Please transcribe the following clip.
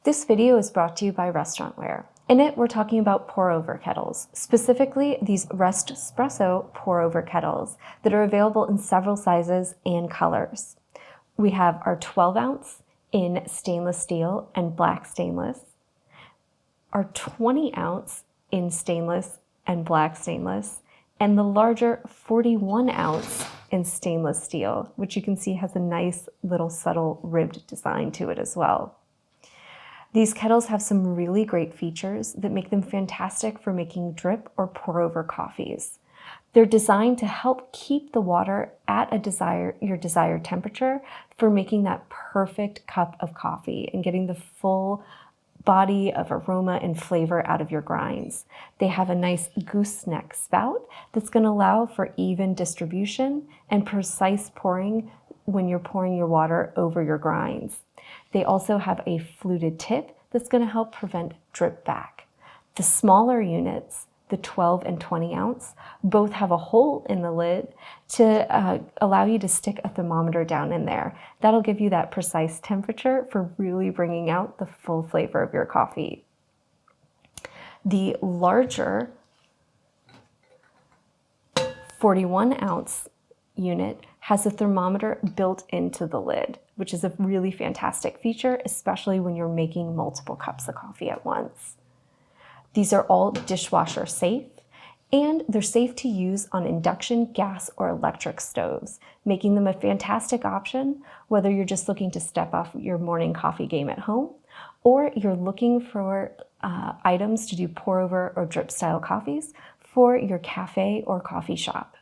This video is brought to you by Restaurantware. In it, we're talking about pour-over kettles, specifically these Restpresso pour-over kettles that are available in several sizes and colors. We have our 12-ounce in stainless steel and black stainless, our 20-ounce in stainless and black stainless, and the larger 41-ounce in stainless steel, which you can see has a nice little subtle ribbed design to it as well. These kettles have some really great features that make them fantastic for making drip or pour over coffees. They're designed to help keep the water at your desired temperature for making that perfect cup of coffee and getting the full body of aroma and flavor out of your grinds. They have a nice gooseneck spout that's going to allow for even distribution and precise pouring when you're pouring your water over your grinds. They also have a fluted tip that's going to help prevent drip back. The smaller units, the 12 and 20 ounce, both have a hole in the lid to allow you to stick a thermometer down in there. That'll give you that precise temperature for really bringing out the full flavor of your coffee. The larger 41 ounce unit has a thermometer built into the lid, which is a really fantastic feature, especially when you're making multiple cups of coffee at once. These are all dishwasher safe, and they're safe to use on induction, gas, or electric stoves, making them a fantastic option whether you're just looking to step off your morning coffee game at home, or you're looking for items to do pour over or drip style coffees for your cafe or coffee shop.